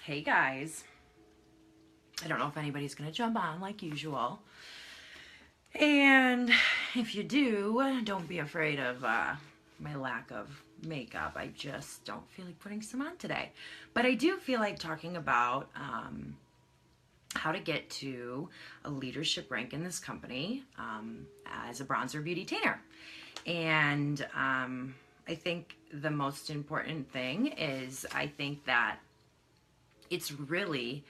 Hey guys, I don't know if anybody's gonna jump on like usual, and if you do, don't be afraid of my lack of makeup. I just don't feel like putting some on today, but I do feel like talking about how to get to a leadership rank in this company as a bronzer beautytainer. And I think the most important thing is I think that it's really,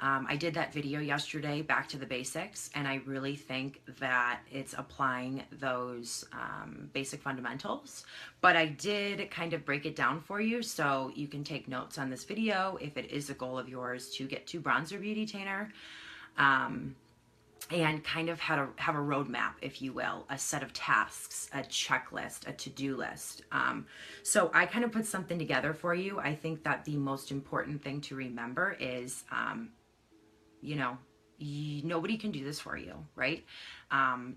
I did that video yesterday, Back to the Basics, and I really think that it's applying those basic fundamentals. But I did kind of break it down for you so you can take notes on this video if it is a goal of yours to get to bronzer beautytainer. And kind of have a roadmap, if you will, a set of tasks, a checklist, a to-do list. So I kind of put something together for you. I think that the most important thing to remember is, nobody can do this for you, right?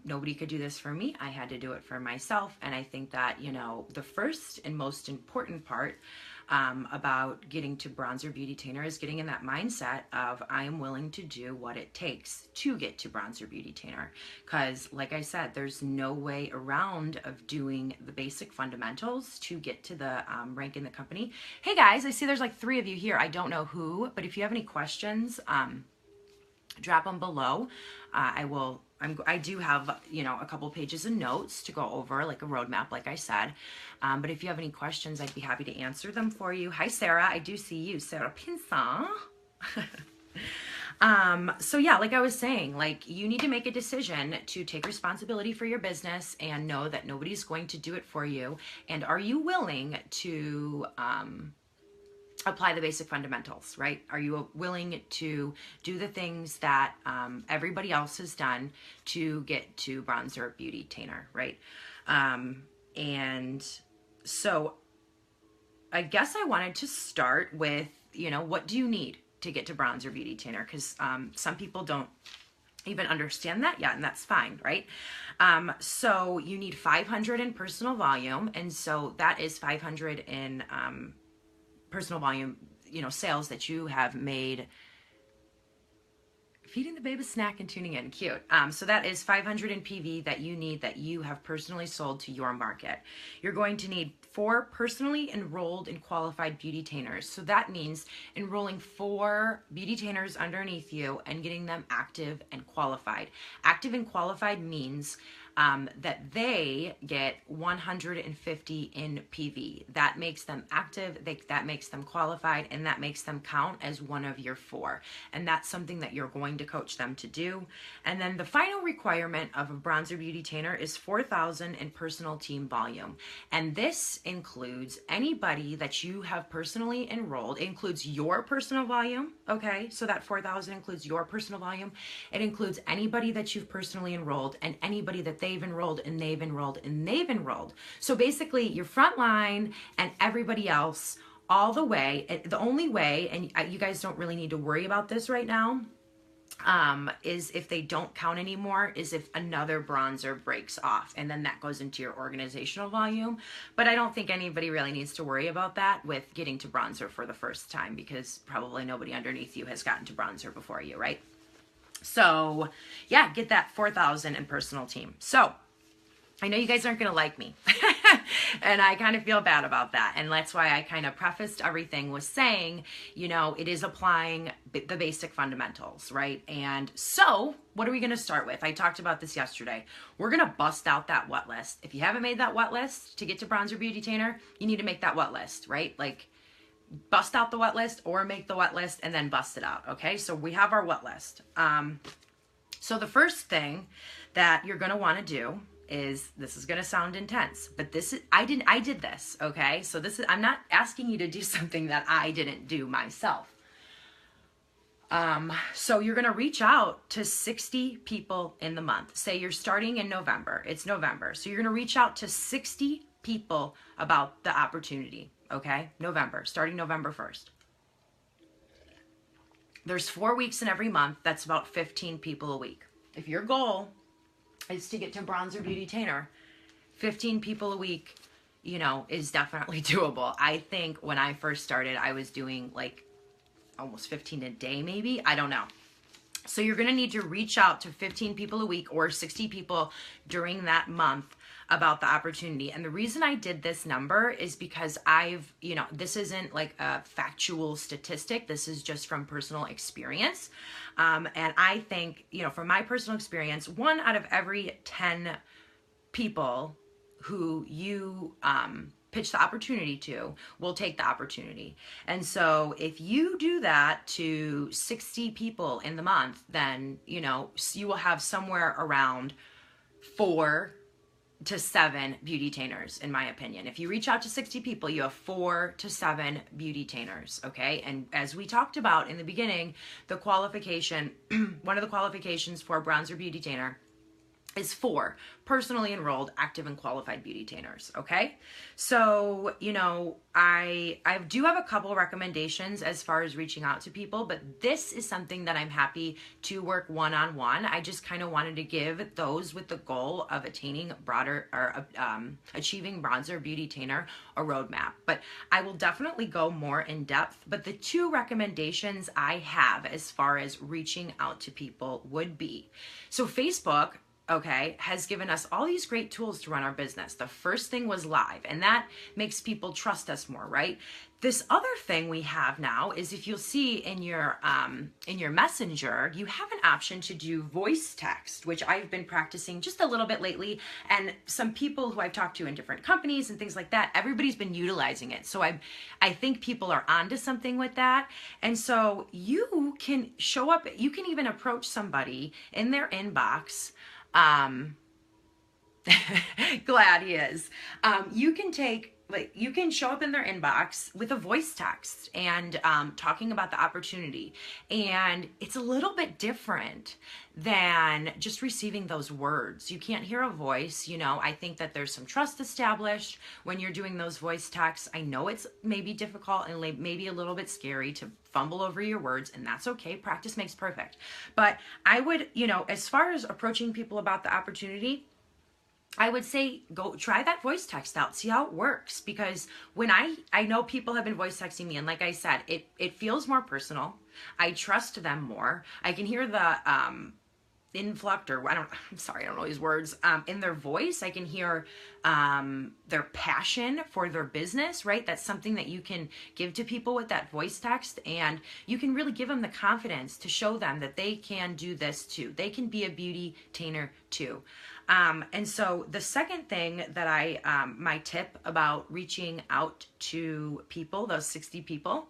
Nobody could do this for me. I had to do it for myself. And I think that, the first and most important part about getting to bronzer beautytainer is getting in that mindset of I am willing to do what it takes to get to bronzer beautytainer. Because like I said, there's no way around of doing the basic fundamentals to get to the rank in the company. Hey guys, I see there's like 3 of you here. I don't know who, but if you have any questions, drop them below. I do have, a couple pages of notes to go over, like a roadmap, like I said. But if you have any questions, I'd be happy to answer them for you. Hi, Sarah. I do see you, Sarah Pinson. So yeah, like I was saying, like you need to make a decision to take responsibility for your business and know that nobody's going to do it for you. And are you willing to, apply the basic fundamentals, right? Are you willing to do the things that everybody else has done to get to bronzer beautytainer, right? And so I guess I wanted to start with, what do you need to get to bronzer beautytainer? Because some people don't even understand that yet, and that's fine, right? So you need 500 in personal volume, and so that is 500 in personal volume, sales that you have made. Feeding the baby a snack and tuning in, cute. So that is 500 in PV that you need, that you have personally sold to your market. You're going to need 4 personally enrolled and qualified beautytainers. So that means enrolling 4 beautytainers underneath you and getting them active and qualified. Active and qualified means that they get 150 in PV. That makes them active, that makes them qualified, and that makes them count as one of your 4. And that's something that you're going to coach them to do. And then the final requirement of a bronzer beautytainer is 4,000 in personal team volume. And this includes anybody that you have personally enrolled. It includes your personal volume, okay? So that 4,000 includes your personal volume. It includes anybody that you've personally enrolled and anybody that they've enrolled and they've enrolled and they've enrolled. So basically your front line and everybody else all the way. The only way, and you guys don't really need to worry about this right now, is if they don't count anymore, is if another bronzer breaks off, and then that goes into your organizational volume. But I don't think anybody really needs to worry about that with getting to bronzer for the first time, because probably nobody underneath you has gotten to bronzer before you, right? So yeah, get that 4,000 in personal team. So I know you guys aren't going to like me and I kind of feel bad about that. And that's why I kind of prefaced everything with saying, it is applying the basic fundamentals, right? And so what are we going to start with? I talked about this yesterday. We're going to bust out that what list. If you haven't made that what list to get to bronzer beautytainer, you need to make that what list, right? Like bust out the what list or make the what list and then bust it out. Okay. So we have our what list. So the first thing that you're going to want to do is, this is going to sound intense, but I did this. Okay. So I'm not asking you to do something that I didn't do myself. So you're going to reach out to 60 people in the month. Say you're starting in November. It's November. So you're going to reach out to 60 people about the opportunity. Okay. November, starting November 1st. There's 4 weeks in every month. That's about 15 people a week. If your goal is to get to bronzer beautytainer, 15 people a week, is definitely doable. I think when I first started, I was doing like almost 15 a day maybe, I don't know. So you're going to need to reach out to 15 people a week or 60 people during that month about the opportunity. And the reason I did this number is because this isn't like a factual statistic. This is just from personal experience. And I think, from my personal experience, 1 out of every 10 people who you pitch the opportunity to will take the opportunity. And so if you do that to 60 people in the month, then you will have somewhere around 4 to 7 beautytainers, in my opinion. If you reach out to 60 people, you have 4 to 7 beautytainers, okay? And as we talked about in the beginning, the qualification, one of the qualifications for a bronzer beautytainer is 4 personally enrolled, active, and qualified beautytainers, okay? So, I do have a couple recommendations as far as reaching out to people, but this is something that I'm happy to work one-on-one. I just kind of wanted to give those with the goal of achieving bronzer beautytainer a roadmap. But I will definitely go more in depth, but the 2 recommendations I have as far as reaching out to people would be, so Facebook, okay, has given us all these great tools to run our business. The first thing was live, and that makes people trust us more, right? This other thing we have now is, if you'll see in your messenger, you have an option to do voice text, which I've been practicing just a little bit lately. And some people who I've talked to in different companies and things like that, everybody's been utilizing it. So I think people are onto something with that. And so you can show up, you can even approach somebody in their inbox. Glad he is. You can show up in their inbox with a voice text and talking about the opportunity. And it's a little bit different than just receiving those words. You can't hear a voice. I think that there's some trust established when you're doing those voice texts. I know it's maybe difficult and maybe a little bit scary to fumble over your words, and that's okay. Practice makes perfect. But I would, as far as approaching people about the opportunity, I would say go try that voice text out, see how it works. Because when I know people have been voice texting me, and like I said, it feels more personal. I trust them more. I can hear the inflect, or I'm sorry, I don't know these words, in their voice. I can hear their passion for their business, right? That's something that you can give to people with that voice text, and you can really give them the confidence to show them that they can do this too. They can be a beautytainer too. And so the second thing that my tip about reaching out to people, those 60 people,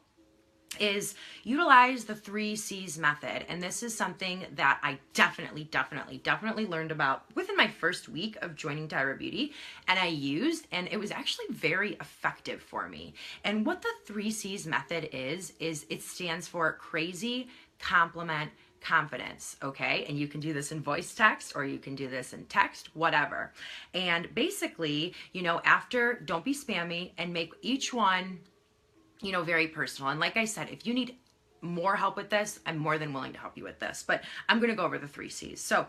is utilize the 3 C's method. And this is something that I definitely learned about within my first week of joining Tyra Beauty, and I used, and it was actually very effective for me. And what the 3 C's method is it stands for crazy, compliment, confidence, okay? And you can do this in voice text, or you can do this in text, whatever. And basically, after, don't be spammy, and make each one very personal. And like I said, if you need more help with this, I'm more than willing to help you with this, but I'm going to go over the 3 C's. So,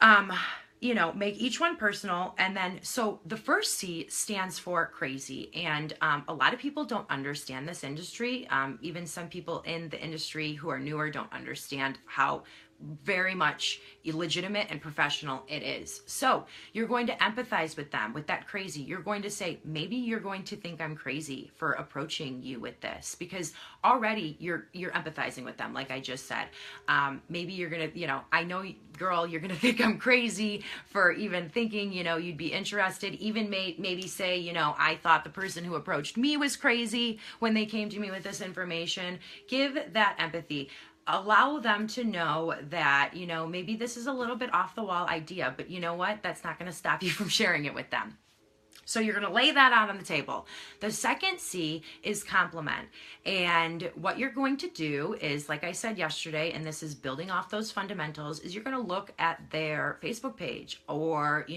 make each one personal. And then, so the first C stands for crazy. And a lot of people don't understand this industry. Even some people in the industry who are newer don't understand how very much illegitimate and professional it is. So you're going to empathize with them with that crazy. You're going to say, maybe you're going to think I'm crazy for approaching you with this, because already you're empathizing with them. Like I just said, maybe you're going to, I know, girl, you're going to think I'm crazy for even thinking, you'd be interested. Even maybe say, I thought the person who approached me was crazy when they came to me with this information. Give that empathy. Allow them to know that, maybe this is a little bit off the wall idea, but you know what? That's not going to stop you from sharing it with them. So you're going to lay that out on the table. The second C is compliment. And what you're going to do is, like I said yesterday, and this is building off those fundamentals, is you're going to look at their Facebook page, or,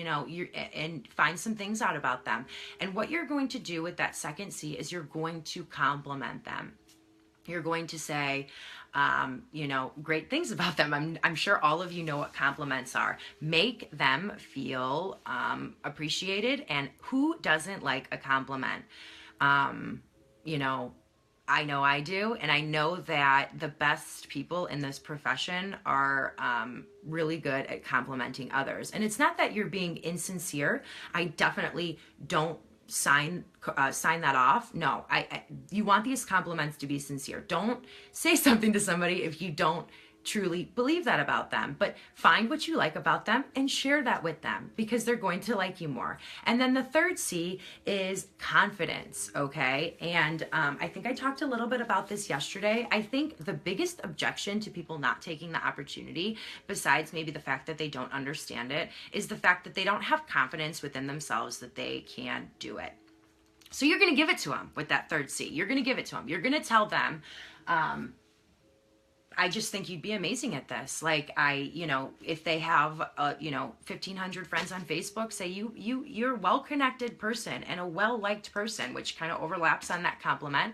and find some things out about them. And what you're going to do with that second C is you're going to compliment them. You're going to say, great things about them. I'm sure all of you know what compliments are. Make them feel appreciated. And who doesn't like a compliment? I know I do, and I know that the best people in this profession are really good at complimenting others. And it's not that you're being insincere. I definitely don't sign that off. No, you want these compliments to be sincere. Don't say something to somebody if you don't truly believe that about them, but find what you like about them and share that with them, because they're going to like you more. And then the third C is confidence. Okay. And I think I talked a little bit about this yesterday. I think the biggest objection to people not taking the opportunity, besides maybe the fact that they don't understand it, is the fact that they don't have confidence within themselves that they can do it. So you're going to give it to them with that third C. You're going to give it to them. You're going to tell them, I just think you'd be amazing at this. Like if they have, 1,500 friends on Facebook, say you're a well-connected person and a well-liked person, which kind of overlaps on that compliment.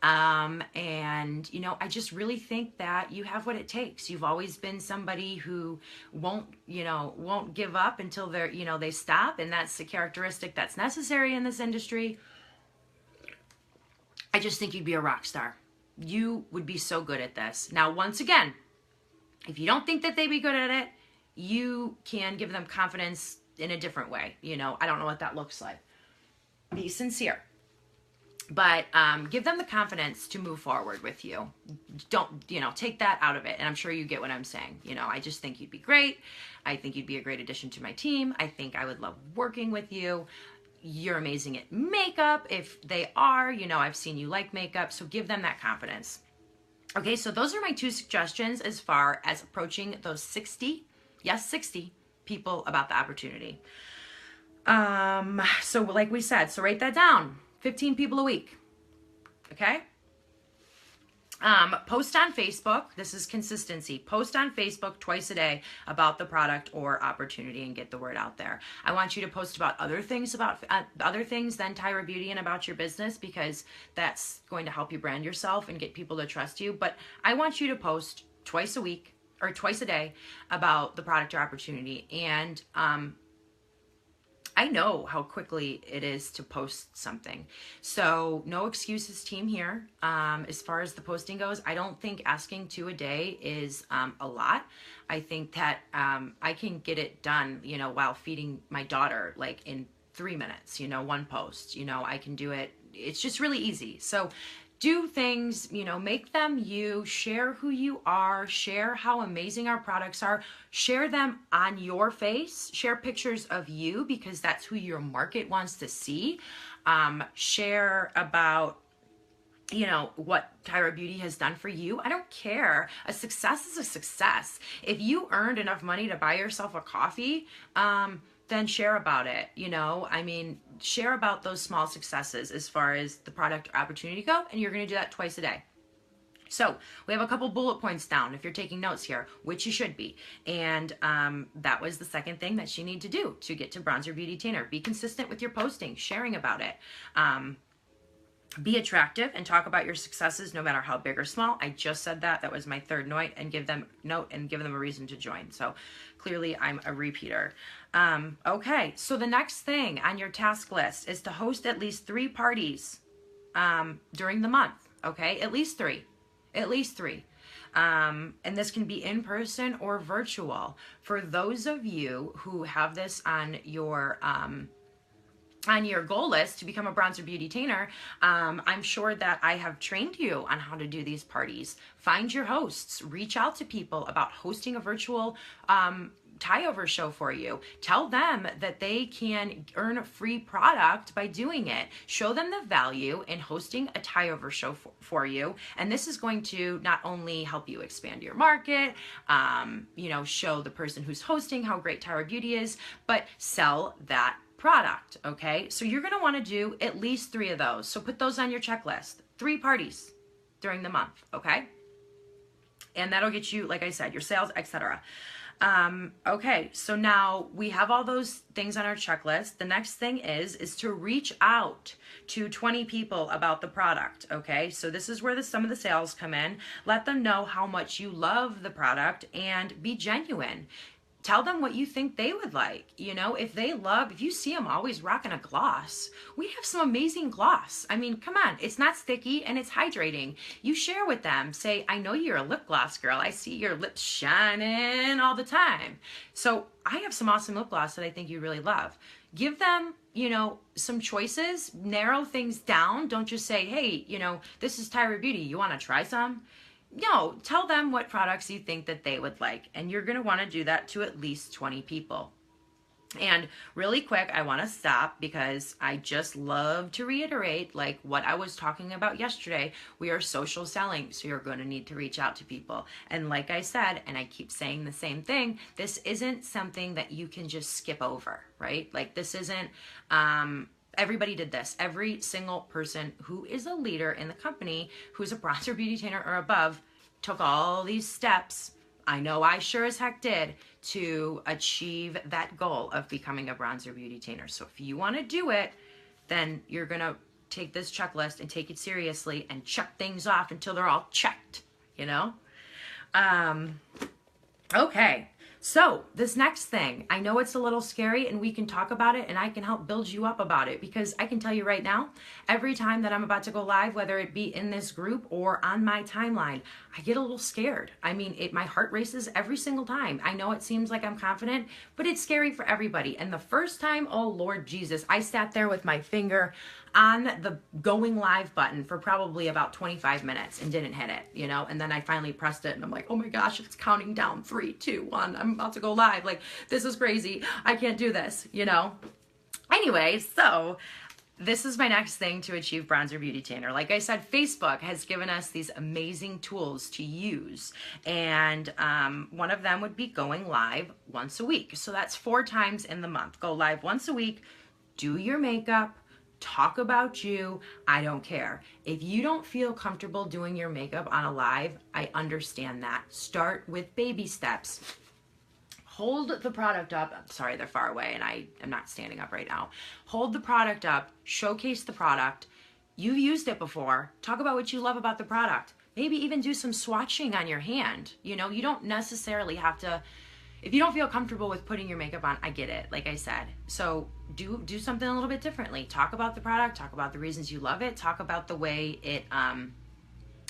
I just really think that you have what it takes. You've always been somebody who won't give up until they stop. And that's the characteristic that's necessary in this industry. I just think you'd be a rock star. You would be so good at this. Now, once again, if you don't think that they'd be good at it, you can give them confidence in a different way. I don't know what that looks like. Be sincere. But give them the confidence to move forward with you. Don't, take that out of it. And I'm sure you get what I'm saying. I just think you'd be great. I think you'd be a great addition to my team. I think I would love working with you. You're amazing at makeup. If they are, I've seen you like makeup, so give them that confidence. Okay, so those are my 2 suggestions as far as approaching those 60 people about the opportunity. So like we said, so write that down, 15 people a week. Okay. Post on Facebook. This is consistency. Post on Facebook twice a day about the product or opportunity and get the word out there. I want you to post about other things than Tyra Beauty and about your business, because that's going to help you brand yourself and get people to trust you. But I want you to post twice a week or twice a day about the product or opportunity. And, I know how quickly it is to post something. So no excuses, team, here. As far as the posting goes, I don't think asking 2 a day is a lot. I think that I can get it done, while feeding my daughter, like in 3 minutes, 1 post. I can do it. It's just really easy. So do things, make them you, share who you are, share how amazing our products are, share them on your face, share pictures of you, because that's who your market wants to see. Share about, what Tyra Beauty has done for you. I don't care. A success is a success. If you earned enough money to buy yourself a coffee, then share about it. Share about those small successes as far as the product or opportunity go, and you're going to do that twice a day. So we have a couple bullet points down if you're taking notes here, which you should be. And that was the second thing that you need to do to get to Bronzer Beautytainer. Be consistent with your posting, sharing about it. Be attractive and talk about your successes no matter how big or small. I just said that. That was my third note, and give them a reason to join. So clearly I'm a repeater. Okay, so the next thing on your task list is to host at least 3 parties during the month. Okay, at least three. And this can be in person or virtual. For those of you who have this on your goal list to become a Bronzer Beautytainer, I'm sure that I have trained you on how to do these parties. Find your hosts. Reach out to people about hosting a virtual tie-over show for you. Tell them that they can earn a free product by doing it. Show them the value in hosting a tie-over show for you. And this is going to not only help you expand your market, show the person who's hosting how great Tyra Beauty is, but sell that product. Okay, so you're going to want to do at least 3 of those. So put those on your checklist. 3 parties during the month. Okay, and that'll get you, like I said, your sales, etc. Okay, so now we have all those things on our checklist. The next thing is to reach out to 20 people about the product. Okay, so this is where some of the sales come in. Let them know how much you love the product and be genuine. tell them what you think they would like. You know, if you see them always rocking a gloss, we have some amazing gloss. I mean, come on, it's not sticky and it's hydrating. You share with them, say, I know you're a lip gloss girl. I see your lips shining all the time. So I have some awesome lip gloss that I think you really love. Give them, you know, some choices, narrow things down. Don't just say, hey, you know, this is Tyra Beauty. You want to try some? No, tell them what products you think that they would like. And you're going to want to do that to at least 20 people. And really quick, I want to stop because I just love to reiterate, like what I was talking about yesterday. We are social selling, so you're going to need to reach out to people. And like I said, and I keep saying the same thing, this isn't something that you can just skip over, right? Like this isn't, everybody did this. Every single person who is a leader in the company, who's a bronzer beautytainer or above, took all these steps. I know I sure as heck did, to achieve that goal of becoming a bronzer beautytainer. So if you want to do it, then you're going to take this checklist and take it seriously and check things off until they're all checked, you know? Okay. So this next thing, I know it's a little scary and we can talk about it and I can help build you up about it, because I can tell you right now, every time that I'm about to go live, whether it be in this group or on my timeline, I get a little scared. I mean, my heart races every single time. I know it seems like I'm confident, but it's scary for everybody. And the first time, oh Lord Jesus, I sat there with my finger on the going live button for probably about 25 minutes and didn't hit it, you know? And then I finally pressed it and I'm like, oh my gosh, it's counting down 3, 2, 1. I'm about to go live. Like, this is crazy. I can't do this, you know? Anyway, so this is my next thing to achieve bronzer beautytainer. Like I said, Facebook has given us these amazing tools to use. And one of them would be going live once a week. So that's 4 times in the month. Go live once a week, do your makeup, talk about you. I don't care. If you don't feel comfortable doing your makeup on a live, I understand that. Start with baby steps. Hold the product up. I'm sorry, they're far away and I am not standing up right now. Hold the product up, showcase the product. You've used it before. Talk about what you love about the product. Maybe even do some swatching on your hand. You know, you don't necessarily have to, if you don't feel comfortable with putting your makeup on, I get it, like I said. So do something a little bit differently. Talk about the product, talk about the reasons you love it, talk about the way it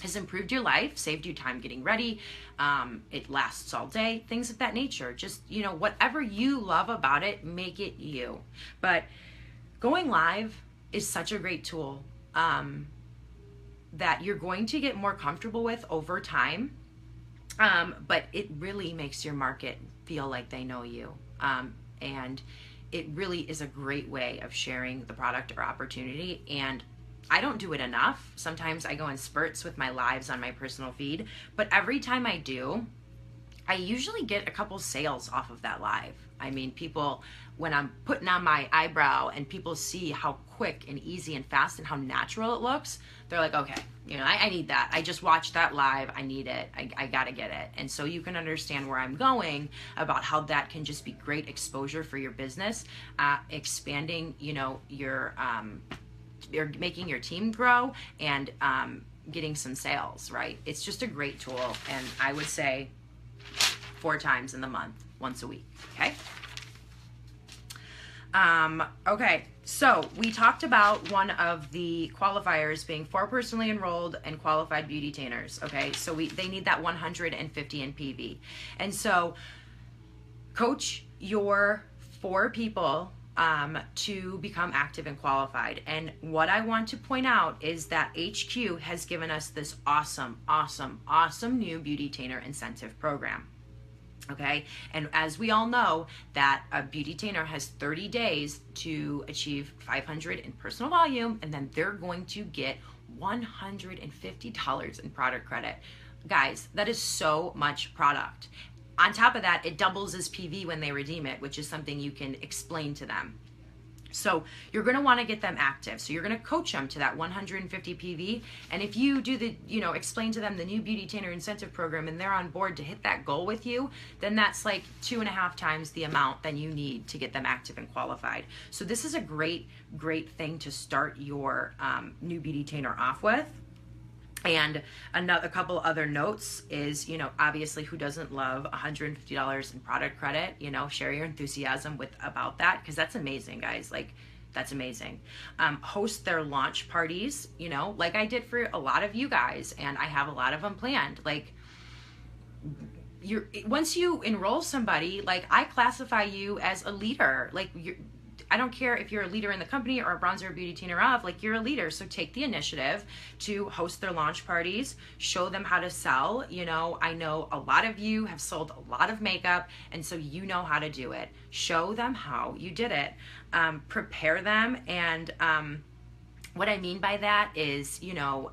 has improved your life, saved you time getting ready, it lasts all day, things of that nature. Just, you know, whatever you love about it, make it you. But going live is such a great tool that you're going to get more comfortable with over time. But it really makes your market feel like they know you. And it really is a great way of sharing the product or opportunity. And I don't do it enough. Sometimes I go in spurts with my lives on my personal feed, but every time I do, I usually get a couple sales off of that live. I mean, people, when I'm putting on my eyebrow and people see how quick and easy and fast and how natural it looks, they're like, okay, you know, I need that. I just watched that live. I need it. I gotta get it. And so you can understand where I'm going about how that can just be great exposure for your business, expanding, you know, you're making your team grow and getting some sales, right? It's just a great tool. And I would say 4 times in the month, once a week, okay? Okay, so we talked about one of the qualifiers being 4 personally enrolled and qualified beautytainers, okay? So they need that 150 in PV. And so coach your 4 people to become active and qualified. And what I want to point out is that HQ has given us this awesome, awesome, awesome new beautytainer incentive program. Okay, and as we all know, that a beautytainer has 30 days to achieve 500 in personal volume, and then they're going to get $150 in product credit. Guys, that is so much product. On top of that, it doubles as PV when they redeem it, which is something you can explain to them. So you're going to want to get them active. So you're going to coach them to that 150 PV. And if you do the, you know, explain to them the new beautytainer incentive program and they're on board to hit that goal with you, then that's like 2.5 times the amount than you need to get them active and qualified. So this is a great, great thing to start your new beautytainer off with. And a couple other notes is, obviously, who doesn't love $150 in product credit? Share your enthusiasm about that, because that's amazing, guys. Like, that's amazing. Host their launch parties, like I did for a lot of you guys, and I have a lot of them planned. Like, once you enroll somebody, like, I classify you as a leader. Like, I don't care if you're a leader in the company or a bronzer beautytainer of, like, you're a leader. So take the initiative to host their launch parties, show them how to sell. I know a lot of you have sold a lot of makeup, and so you know how to do it. Show them how you did it. Prepare them. And what I mean by that is,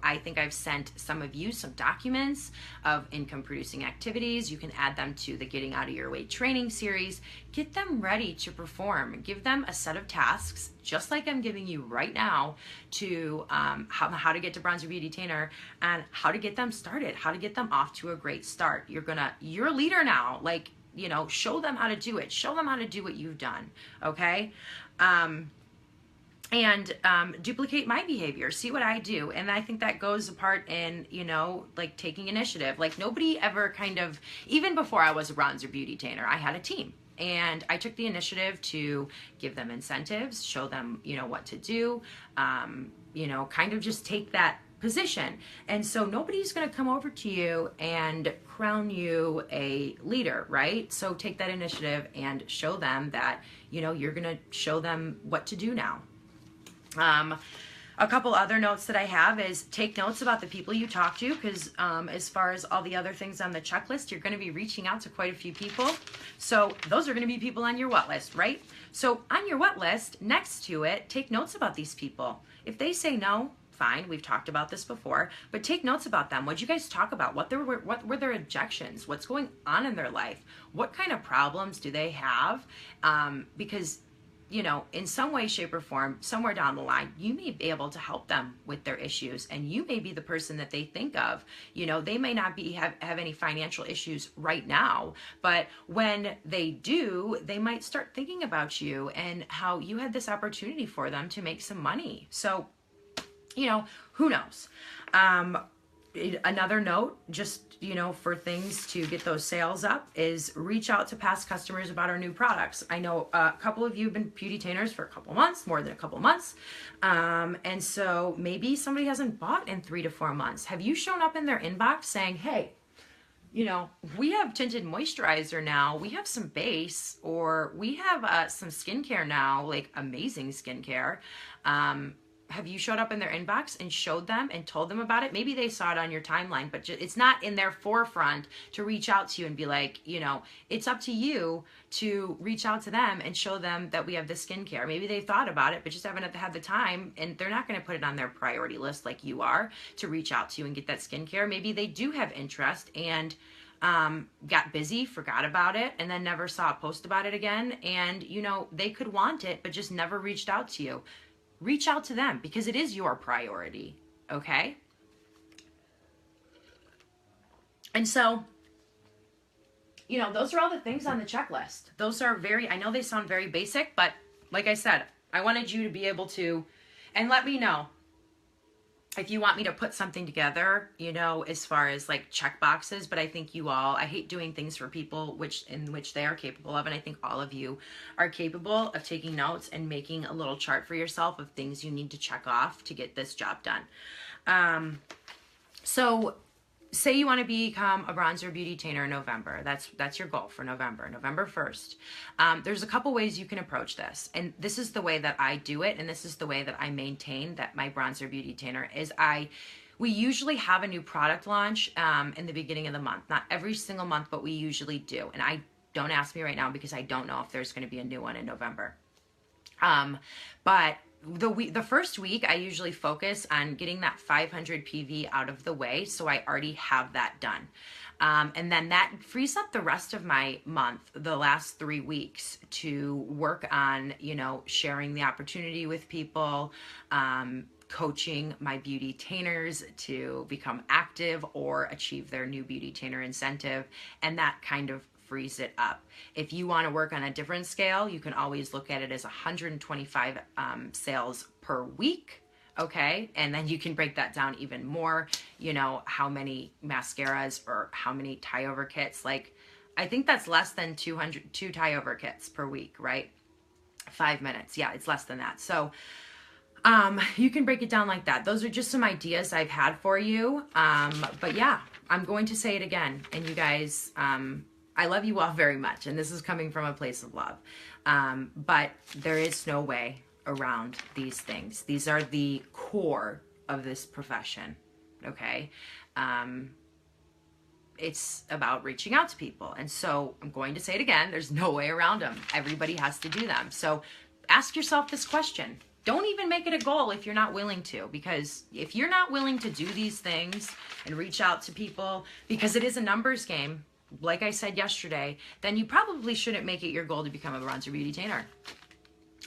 I think I've sent some of you some documents of income producing activities. You can add them to the Getting Out of Your Way training series. Get them ready to perform. Give them a set of tasks, just like I'm giving you right now, to how to get to Bronzer Beautytainer and how to get them started, how to get them off to a great start. You're a leader now. Like, show them how to do it. Show them how to do what you've done. Okay. And duplicate my behavior. See what I do. And I think that goes apart in, like, taking initiative. Like, nobody ever even before I was a bronzer beautytainer, I had a team. And I took the initiative to give them incentives, show them, what to do, kind of just take that position. And so nobody's going to come over to you and crown you a leader, right? So take that initiative and show them that, you're going to show them what to do now. A couple other notes that I have is take notes about the people you talk to, because as far as all the other things on the checklist, you're going to be reaching out to quite a few people. So those are going to be people on your what list, right? So on your what list, next to it, take notes about these people. If they say no, fine. We've talked about this before, but take notes about them. What'd you guys talk about? What were their objections? What's going on in their life? What kind of problems do they have? Because in some way, shape, or form, somewhere down the line, you may be able to help them with their issues, and you may be the person that they think of. They may not have any financial issues right now, but when they do, they might start thinking about you and how you had this opportunity for them to make some money. So, who knows? Another note, just, for things to get those sales up, is reach out to past customers about our new products. I know a couple of you have been beautytainers for a couple months, more than a couple months. And so maybe somebody hasn't bought in 3 to 4 months. Have you shown up in their inbox saying, hey, we have tinted moisturizer now, we have some base, or we have some skincare now, like amazing skincare. Have you showed up in their inbox and showed them and told them about it? Maybe they saw it on your timeline, but it's not in their forefront to reach out to you and be like, it's up to you to reach out to them and show them that we have the skincare. Maybe they thought about it, but just haven't had the time, and they're not going to put it on their priority list like you are to reach out to you and get that skincare. Maybe they do have interest and got busy, forgot about it, and then never saw a post about it again. And, they could want it, but just never reached out to you. Reach out to them, because it is your priority, okay? And so, those are all the things on the checklist. Those are I know they sound very basic, but like I said, I wanted you to be able to, and let me know if you want me to put something together, as far as like check boxes. But I think I hate doing things for people in which they are capable of. And I think all of you are capable of taking notes and making a little chart for yourself of things you need to check off to get this job done. So say you want to become a bronzer beautytainer in November. That's your goal for November 1st. There's a couple ways you can approach this. And this is the way that I do it. And this is the way that I maintain that my bronzer beautytainer is we usually have a new product launch in the beginning of the month. Not every single month, but we usually do. And don't ask me right now, because I don't know if there's going to be a new one in November. But the first week, I usually focus on getting that 500 PV out of the way, so I already have that done. And then that frees up the rest of my month, the last 3 weeks, to work on, sharing the opportunity with people, coaching my beautytainers to become active or achieve their new beautytainer incentive, and that kind of frees it up. If you want to work on a different scale, you can always look at it as 125 sales per week. okay? And then you can break that down even more, you know, how many mascaras or how many tie over kits. Like, I think that's less than 2 tie over kits per week, right? 5 minutes. Yeah, it's less than that. So you can break it down like that. Those are just some ideas I've had for you. But yeah, I'm going to say it again. And you guys, I love you all very much. And this is coming from a place of love. But there is no way around these things. These are the core of this profession. Okay. It's about reaching out to people. And so I'm going to say it again. There's no way around them. Everybody has to do them. So ask yourself this question. Don't even make it a goal if you're not willing to, because if you're not willing to do these things and reach out to people, because it is a numbers game, like I said yesterday, then you probably shouldn't make it your goal to become a bronzer beautytainer.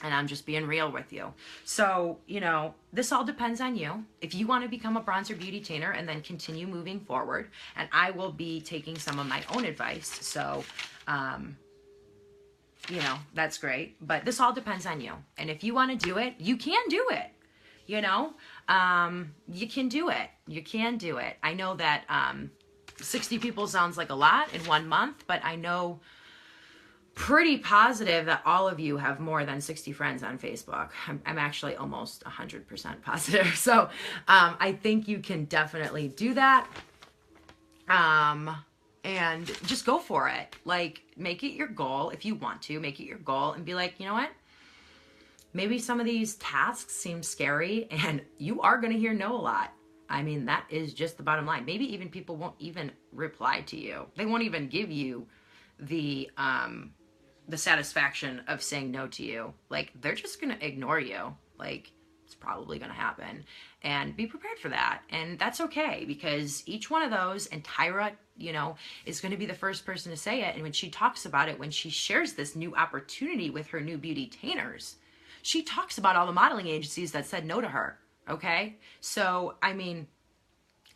And I'm just being real with you. So, you know, this all depends on you. If you want to become a bronzer beautytainer and then continue moving forward, and I will be taking some of my own advice. So, you know, that's great. But this all depends on you. And if you want to do it, you can do it. You know, you can do it. You can do it. I know that 60 people sounds like a lot in 1 month, but I know pretty positive that all of you have more than 60 friends on Facebook. I'm actually almost 100% positive. So I think you can definitely do that. And just go for it. Like, make it your goal if you want to. Make it your goal and be like, you know what? Maybe some of these tasks seem scary and you are going to hear no a lot. I mean, that is just the bottom line. Maybe even people won't even reply to you. They won't even give you the satisfaction of saying no to you. Like, they're just going to ignore you. Like, it's probably going to happen. And be prepared for that. And that's okay, because each one of those, and Tyra, you know, is going to be the first person to say it. And when she talks about it, when she shares this new opportunity with her new beautytainers, she talks about all the modeling agencies that said no to her. Okay? So, I mean,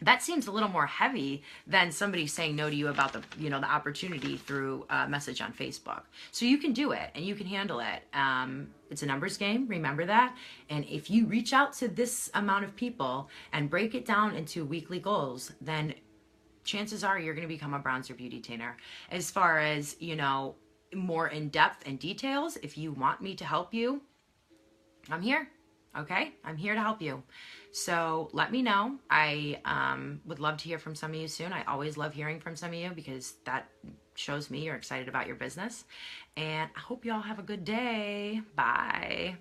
that seems a little more heavy than somebody saying no to you about the, you know, the opportunity through a message on Facebook. So you can do it and you can handle it. It's a numbers game. Remember that. And if you reach out to this amount of people and break it down into weekly goals, then chances are you're going to become a bronzer beautytainer. As far as, you know, more in depth and details, if you want me to help you, I'm here. Okay, I'm here to help you. So let me know. I would love to hear from some of you soon. I always love hearing from some of you because that shows me you're excited about your business. And I hope you all have a good day. Bye.